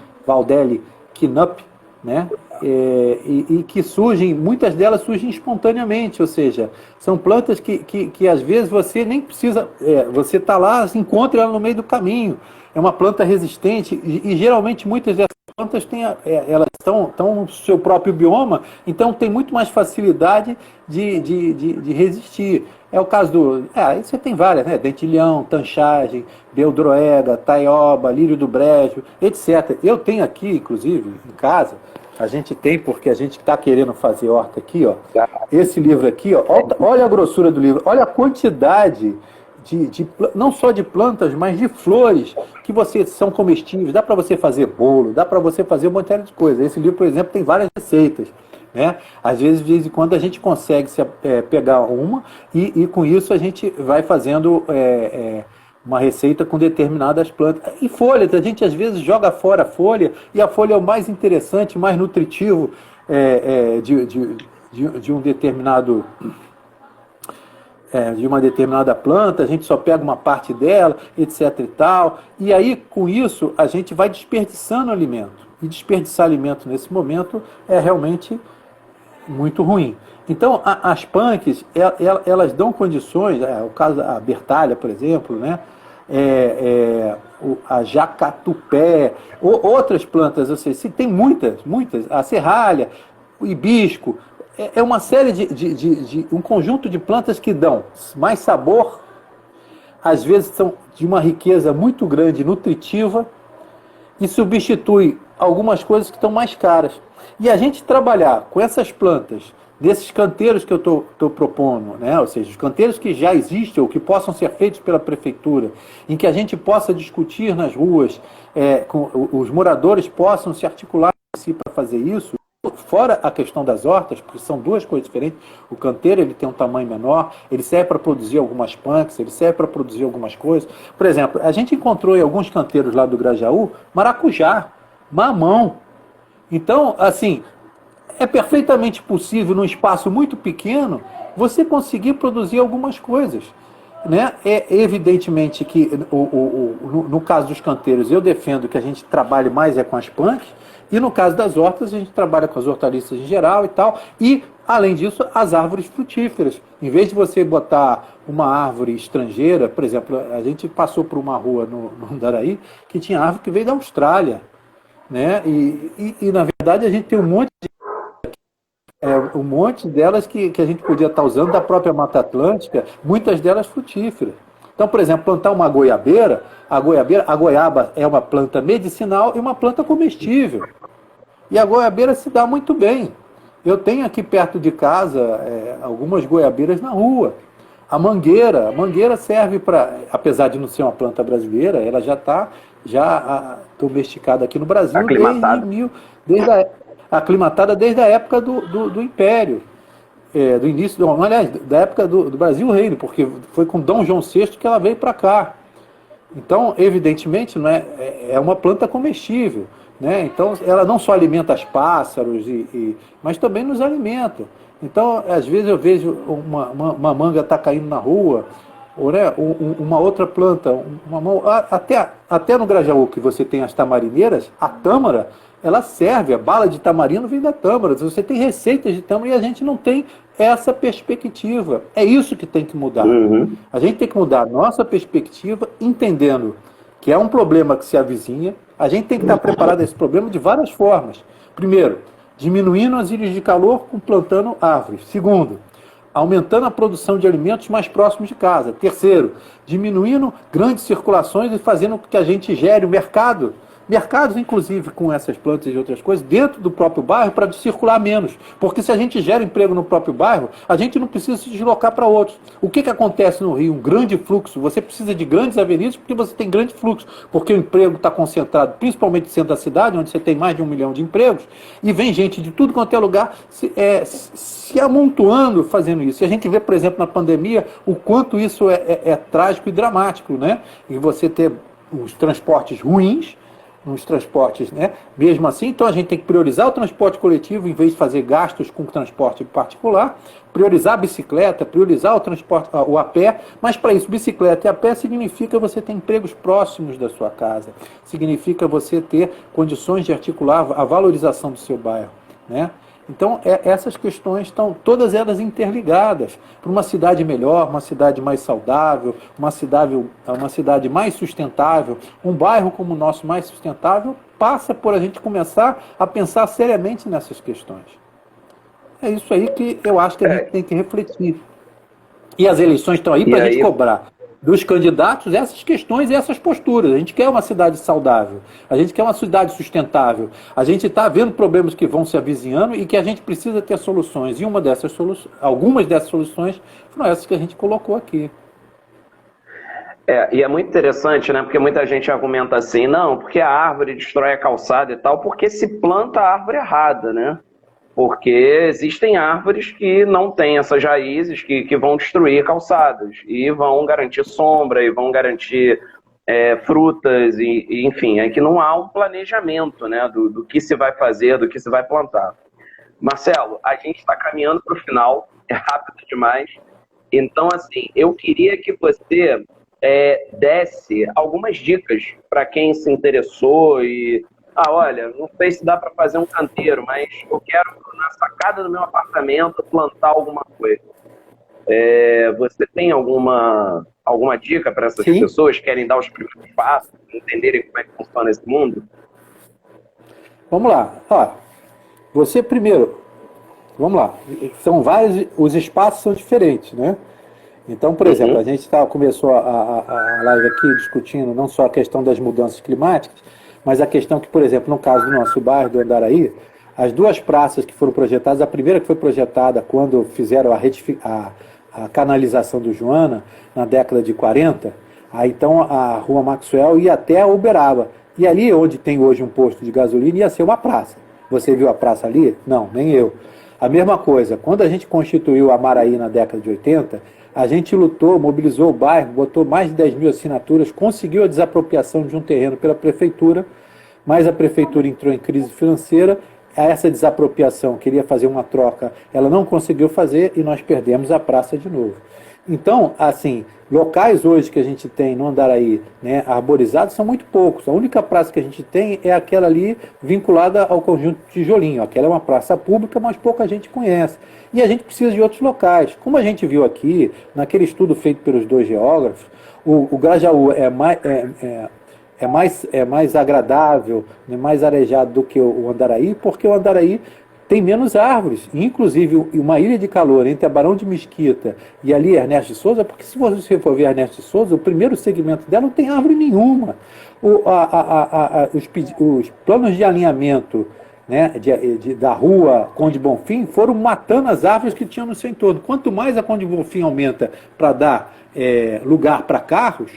Knupp, né, e que surgem, muitas delas surgem espontaneamente, ou seja, são plantas que às vezes você nem precisa, você está lá, se encontra ela no meio do caminho. É uma planta resistente e geralmente muitas dessas plantas elas estão no seu próprio bioma, então tem muito mais facilidade de resistir. É o caso aí você tem várias, né? Dentilhão, tanchagem, beldroega, taioba, lírio do brejo, etc. Eu tenho aqui, inclusive, em casa, a gente tem, porque a gente está querendo fazer horta aqui, ó. Esse livro aqui, ó, olha a grossura do livro, olha a quantidade não só de plantas, mas de flores, que são comestíveis. Dá para você fazer bolo, dá para você fazer uma série de coisas. Esse livro, por exemplo, tem várias receitas. Né? Às vezes, de vez em quando, a gente consegue pegar uma e com isso a gente vai fazendo uma receita com determinadas plantas. E folhas, a gente às vezes joga fora a folha, e a folha é o mais interessante, mais nutritivo de um determinado... de uma determinada planta, a gente só pega uma parte dela, etc. e tal. E aí, com isso, a gente vai desperdiçando alimento. E desperdiçar alimento nesse momento é realmente muito ruim. Então, as punks, elas dão condições, o caso da bertalha, por exemplo, né? A jacatupé, outras plantas, ou seja, tem muitas, a serralha, o hibisco, é uma série um conjunto de plantas que dão mais sabor, às vezes são de uma riqueza muito grande, nutritiva, e substitui algumas coisas que estão mais caras. E a gente trabalhar com essas plantas, desses canteiros que eu estou propondo, né? Ou seja, os canteiros que já existem ou que possam ser feitos pela prefeitura, em que a gente possa discutir nas ruas, os moradores possam se articular para fazer isso, fora a questão das hortas, porque são duas coisas diferentes. O canteiro ele tem um tamanho menor, ele serve para produzir algumas punks, ele serve para produzir algumas coisas. Por exemplo, a gente encontrou em alguns canteiros lá do Grajaú maracujá, mamão. Então, assim, é perfeitamente possível, num espaço muito pequeno, você conseguir produzir algumas coisas. Né? Evidentemente que, no caso dos canteiros, eu defendo que a gente trabalhe mais com as punks, e no caso das hortas, a gente trabalha com as hortaliças em geral e tal, e, além disso, as árvores frutíferas. Em vez de você botar uma árvore estrangeira, por exemplo, a gente passou por uma rua no Andaraí, que tinha árvore que veio da Austrália. Né? E na verdade, a gente tem um monte delas que a gente podia estar usando da própria Mata Atlântica, muitas delas frutíferas. Então, por exemplo, plantar uma goiabeira, a goiaba é uma planta medicinal e uma planta comestível. E a goiabeira se dá muito bem. Eu tenho aqui perto de casa algumas goiabeiras na rua. A mangueira serve para, apesar de não ser uma planta brasileira, ela já está domesticada aqui no Brasil aclimatada desde a época do Império. Do início, aliás, da época do Brasil Reino, porque foi com Dom João VI que ela veio para cá. Então, evidentemente, não é uma planta comestível. Né? Então, ela não só alimenta os pássaros, mas também nos alimenta. Então, às vezes eu vejo uma manga está caindo na rua, ou né, uma outra planta, até no Grajaú, que você tem as tamarineiras, a tâmara, ela serve, a bala de tamarindo vem da tâmara. Você tem receitas de tâmara e a gente não tem essa perspectiva. É isso que tem que mudar. Uhum. A gente tem que mudar a nossa perspectiva, entendendo que é um problema que se avizinha. A gente tem que estar preparado a esse problema de várias formas. Primeiro, diminuindo as ilhas de calor plantando árvores. Segundo, aumentando a produção de alimentos mais próximos de casa. Terceiro, diminuindo grandes circulações e fazendo com que a gente gere o mercado. Mercados, inclusive, com essas plantas e outras coisas, dentro do próprio bairro, para circular menos. Porque se a gente gera emprego no próprio bairro, a gente não precisa se deslocar para outros. O que acontece no Rio? Um grande fluxo. Você precisa de grandes avenidas porque você tem grande fluxo. Porque o emprego está concentrado, principalmente no centro da cidade, onde você tem mais de 1 milhão de empregos, e vem gente de tudo quanto é lugar se amontoando fazendo isso. E a gente vê, por exemplo, na pandemia, o quanto isso é trágico e dramático, né? E você ter os transportes ruins, nos transportes, né? Mesmo assim, então a gente tem que priorizar o transporte coletivo em vez de fazer gastos com o transporte particular, priorizar a bicicleta, priorizar o transporte, o a pé, mas para isso, bicicleta e a pé significa você ter empregos próximos da sua casa, significa você ter condições de articular a valorização do seu bairro, né? Então, essas questões estão todas elas interligadas para uma cidade melhor, uma cidade mais saudável, uma cidade mais sustentável. Um bairro como o nosso mais sustentável passa por a gente começar a pensar seriamente nessas questões. É isso aí que eu acho que a gente tem que refletir. E as eleições estão aí para a gente cobrar dos candidatos essas questões e essas posturas. A gente quer uma cidade saudável, a gente quer uma cidade sustentável, a gente está vendo problemas que vão se avizinhando e que a gente precisa ter soluções. E algumas dessas soluções foram essas que a gente colocou aqui. E é muito interessante, né? Porque muita gente argumenta assim, não, porque a árvore destrói a calçada e tal, porque se planta a árvore errada, né? Porque existem árvores que não têm essas raízes que vão destruir calçadas e vão garantir sombra e vão garantir frutas enfim, é que não há um planejamento, né, do que se vai fazer, do que se vai plantar. Marcelo, a gente está caminhando para o final, é rápido demais, então assim, eu queria que você desse algumas dicas para quem se interessou e olha, não sei se dá para fazer um canteiro, mas eu quero na sacada do meu apartamento plantar alguma coisa. Você tem alguma dica para essas pessoas que querem dar os primeiros passos, entenderem como é que funciona esse mundo? Vamos lá. Você primeiro, vamos lá. São vários, os espaços são diferentes, né? Então, por exemplo, a gente começou a live aqui discutindo não só a questão das mudanças climáticas, mas a questão que, por exemplo, no caso do nosso bairro, do Andaraí, as duas praças que foram projetadas, a primeira que foi projetada quando fizeram a canalização do Joana, na década de 40, aí então a Rua Maxwell ia até a Uberaba. E ali, onde tem hoje um posto de gasolina, ia ser uma praça. Você viu a praça ali? Não, nem eu. A mesma coisa, quando a gente constituiu a Maraí na década de 80, a gente lutou, mobilizou o bairro, botou mais de 10 mil assinaturas, conseguiu a desapropriação de um terreno pela prefeitura, mas a prefeitura entrou em crise financeira, essa desapropriação queria fazer uma troca, ela não conseguiu fazer e nós perdemos a praça de novo. Então, assim, locais hoje que a gente tem no Andaraí, né, arborizados, são muito poucos. A única praça que a gente tem é aquela ali vinculada ao conjunto Tijolinho. Aquela é uma praça pública, mas pouca gente conhece. E a gente precisa de outros locais. Como a gente viu aqui, naquele estudo feito pelos dois geógrafos, o Grajaú é mais agradável, né, mais arejado do que o Andaraí, porque o Andaraí tem menos árvores, inclusive uma ilha de calor entre a Barão de Mesquita e ali Ernesto de Souza, porque se você for ver Ernesto de Souza, o primeiro segmento dela não tem árvore nenhuma. Os planos de alinhamento, né, da rua Conde Bonfim foram matando as árvores que tinham no seu entorno. Quanto mais a Conde Bonfim aumenta para dar lugar para carros,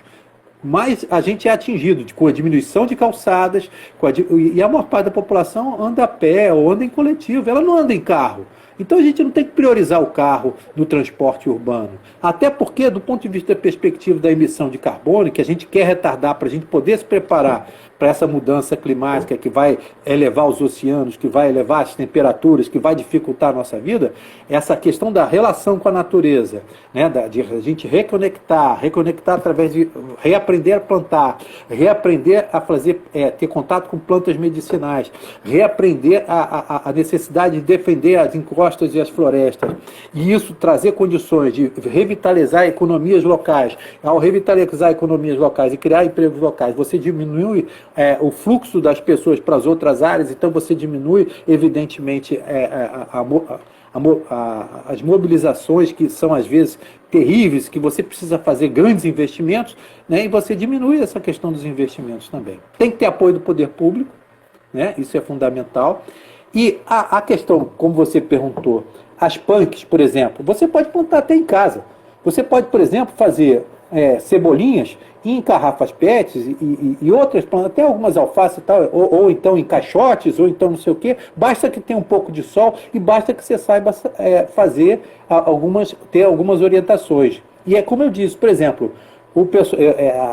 mais a gente é atingido com a diminuição de calçadas, e a maior parte da população anda a pé ou anda em coletivo, ela não anda em carro. Então a gente não tem que priorizar o carro no transporte urbano. Até porque, do ponto de vista da perspectiva da emissão de carbono, que a gente quer retardar para a gente poder se preparar para essa mudança climática que vai elevar os oceanos, que vai elevar as temperaturas, que vai dificultar a nossa vida, essa questão da relação com a natureza, né, de a gente reconectar através de reaprender a plantar, reaprender a ter contato com plantas medicinais, reaprender a necessidade de defender as encostas e as florestas, e isso trazer condições de revitalizar economias locais. Ao revitalizar economias locais e criar empregos locais, você diminui o fluxo das pessoas para as outras áreas, então você diminui, evidentemente, as mobilizações que são, às vezes, terríveis, que você precisa fazer grandes investimentos, né, e você diminui essa questão dos investimentos também. Tem que ter apoio do poder público, né, isso é fundamental. E a questão, como você perguntou, as punks, por exemplo, você pode plantar até em casa. Você pode, por exemplo, fazer cebolinhas em garrafas PETs e outras, até algumas alfaces e tal, ou então em caixotes, ou então não sei o quê. Basta que tenha um pouco de sol e basta que você saiba ter algumas orientações. E é como eu disse, por exemplo,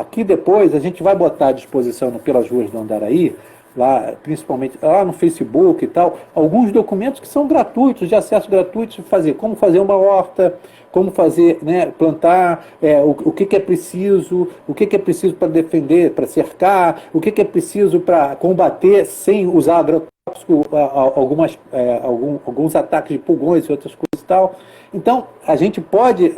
aqui depois a gente vai botar à disposição pelas ruas do Andaraí, lá, principalmente lá no Facebook e tal, alguns documentos que são gratuitos, de acesso gratuito, como fazer uma horta, como fazer, né, plantar, o que é preciso, para defender, para cercar, o que é preciso para combater sem usar agrotóxico, alguns ataques de pulgões e outras coisas e tal. Então, a gente pode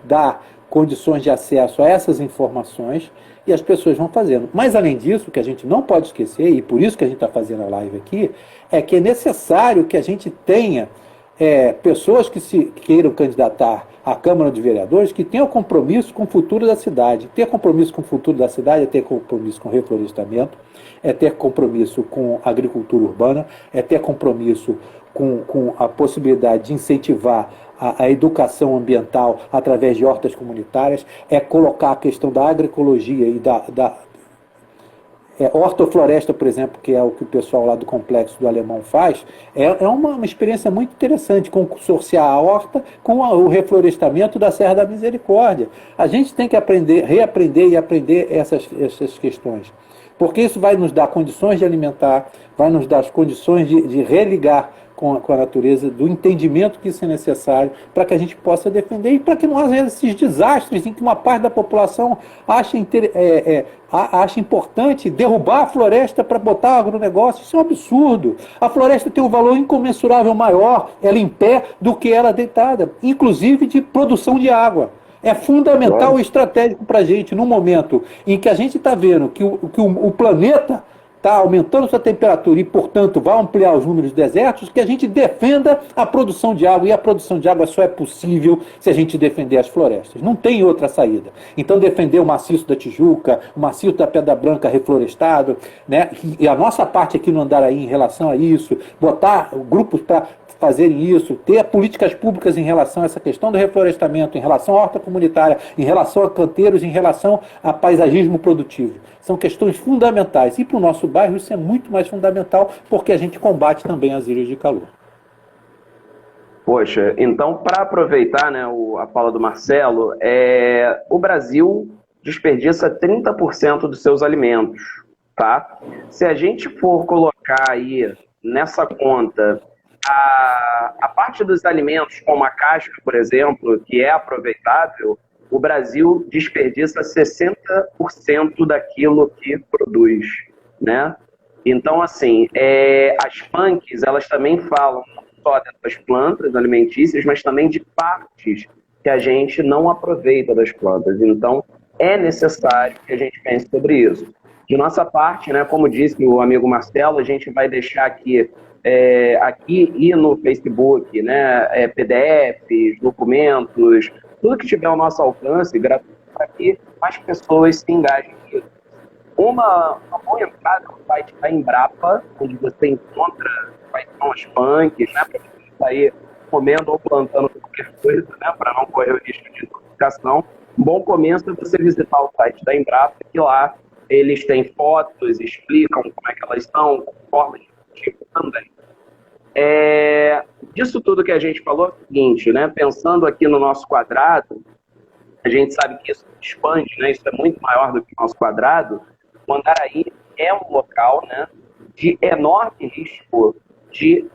dar condições de acesso a essas informações e as pessoas vão fazendo. Mas, além disso, o que a gente não pode esquecer, e por isso que a gente está fazendo a live aqui, é que é necessário que a gente tenha pessoas que se queiram candidatar à Câmara de Vereadores que tenham compromisso com o futuro da cidade. Ter compromisso com o futuro da cidade é ter compromisso com o reflorestamento, é ter compromisso com a agricultura urbana, é ter compromisso com a possibilidade de incentivar a educação ambiental através de hortas comunitárias, é colocar a questão da agroecologia e da hortofloresta, por exemplo, que é o que o pessoal lá do Complexo do Alemão faz, é uma experiência muito interessante, consorciar a horta com o reflorestamento da Serra da Misericórdia. A gente tem que aprender, reaprender e aprender essas questões, porque isso vai nos dar condições de alimentar, vai nos dar as condições de religar com a natureza, do entendimento que isso é necessário para que a gente possa defender e para que não haja esses desastres em que uma parte da população acha importante derrubar a floresta para botar agronegócio. Isso é um absurdo. A floresta tem um valor incomensurável maior, ela em pé, do que ela deitada, inclusive de produção de água. É fundamental e estratégico para a gente, no momento em que a gente está vendo que o planeta está aumentando sua temperatura e, portanto, vai ampliar os números de desertos, que a gente defenda a produção de água. E a produção de água só é possível se a gente defender as florestas. Não tem outra saída. Então, defender o maciço da Tijuca, o maciço da Pedra Branca reflorestado, né? E a nossa parte aqui no Andaraí em relação a isso, botar grupos para fazerem isso, ter políticas públicas em relação a essa questão do reflorestamento, em relação à horta comunitária, em relação a canteiros, em relação a paisagismo produtivo. São questões fundamentais. E para o nosso bairro isso é muito mais fundamental, porque a gente combate também as ilhas de calor. Poxa, então, para aproveitar, né, a fala do Marcelo, o Brasil desperdiça 30% dos seus alimentos, tá? Se a gente for colocar aí nessa conta a parte dos alimentos, como a casca, por exemplo, que é aproveitável, o Brasil desperdiça 60% daquilo que produz, né? Então, assim, as punks, elas também falam não só dessas plantas alimentícias, mas também de partes que a gente não aproveita das plantas. Então, é necessário que a gente pense sobre isso. De nossa parte, né, como disse o amigo Marcelo, a gente vai deixar aqui e no Facebook, né, PDFs, documentos, tudo que tiver ao nosso alcance, gratuito, para que mais pessoas se engajem nisso. Uma boa entrada no site da Embrapa, onde você encontra quais são as punks, né, para você sair comendo ou plantando qualquer coisa, né, para não correr o risco de intoxicação. Um bom começo é você visitar o site da Embrapa, que lá eles têm fotos, explicam como é que elas são, com formas de tipo também. Disso tudo que a gente falou é o seguinte, né? Pensando aqui no nosso quadrado, a gente sabe que isso expande, né? Isso é muito maior do que o nosso quadrado. O Andaraí é um local, né, de enorme risco de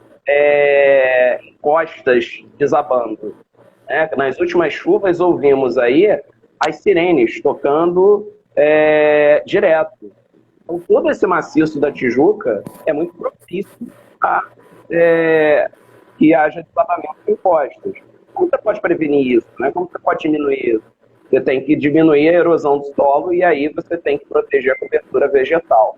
encostas desabando, né? Nas últimas chuvas ouvimos aí as sirenes tocando direto. Então, todo esse maciço da Tijuca é muito propício a que haja desabamento de encostas. Como você pode prevenir isso, né? Como você pode diminuir isso? Você tem que diminuir a erosão do solo e aí você tem que proteger a cobertura vegetal.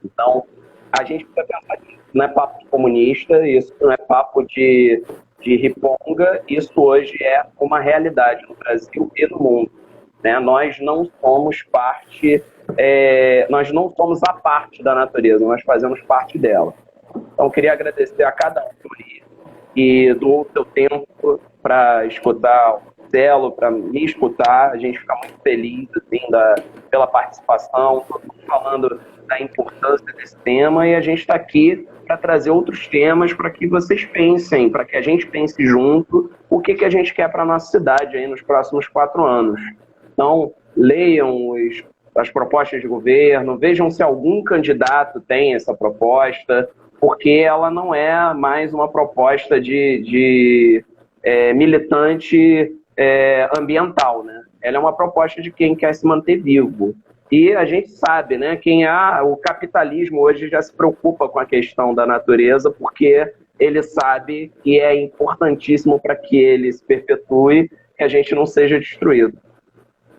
Então, a gente precisa pensar nisso. Não é papo de comunista, isso não é papo de riponga, isso hoje é uma realidade no Brasil e no mundo, né? Nós não somos parte, nós não somos a parte da natureza, nós fazemos parte dela. Então, queria agradecer a cada um que doou o seu tempo para escutar o Marcelo, para me escutar. A gente fica muito feliz assim, pela participação, todo mundo falando da importância desse tema, e a gente está aqui para trazer outros temas para que vocês pensem, para que a gente pense junto o que a gente quer para a nossa cidade aí nos próximos 4 anos. Então, leiam as propostas de governo, vejam se algum candidato tem essa proposta, porque ela não é mais uma proposta de militante ambiental, né? Ela é uma proposta de quem quer se manter vivo. E a gente sabe, né, o capitalismo hoje já se preocupa com a questão da natureza, porque ele sabe que é importantíssimo para que ele se perpetue, que a gente não seja destruído.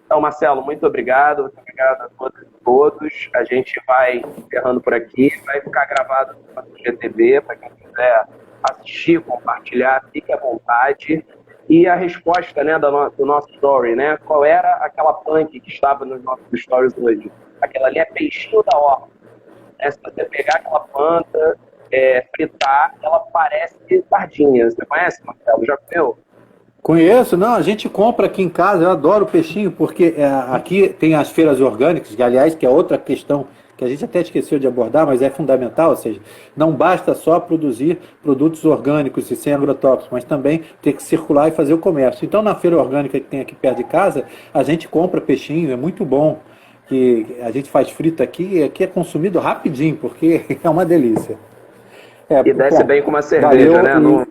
Então, Marcelo, muito obrigado. Muito obrigado a todas e todos. A gente vai encerrando por aqui. Vai ficar gravado no GTV, para quem quiser assistir, compartilhar, fique à vontade. E a resposta, né, do nosso story, né? Qual era aquela punk que estava nos nossos stories hoje? Aquela ali é peixinho da horta. Se você pegar aquela planta, fritar, ela parece sardinha. Você conhece, Marcelo? Já comeu? Conheço, não, a gente compra aqui em casa, eu adoro peixinho, porque aqui tem as feiras orgânicas, que aliás, que é outra questão que a gente até esqueceu de abordar, mas é fundamental, ou seja, não basta só produzir produtos orgânicos e sem agrotóxicos, mas também ter que circular e fazer o comércio. Então, na feira orgânica que tem aqui perto de casa, a gente compra peixinho, é muito bom, que a gente faz frito aqui, e aqui é consumido rapidinho, porque é uma delícia. E desce bem com uma cerveja, né?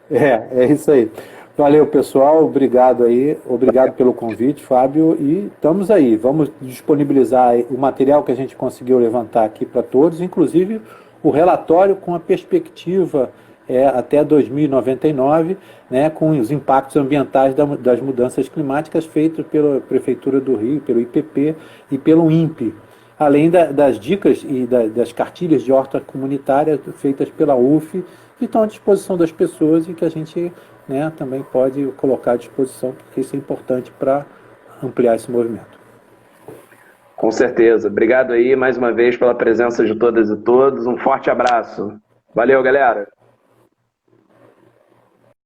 É isso aí. Valeu, pessoal. Obrigado aí. Obrigado pelo convite, Fábio. E estamos aí. Vamos disponibilizar o material que a gente conseguiu levantar aqui para todos, inclusive o relatório com a perspectiva até 2099, né, com os impactos ambientais das mudanças climáticas feitos pela Prefeitura do Rio, pelo IPP e pelo INPE. Além das dicas e das cartilhas de horta comunitária feitas pela UF, que estão à disposição das pessoas e que a gente, né, também pode colocar à disposição, porque isso é importante para ampliar esse movimento. Com certeza. Obrigado aí mais uma vez pela presença de todas e todos. Um forte abraço. Valeu, galera.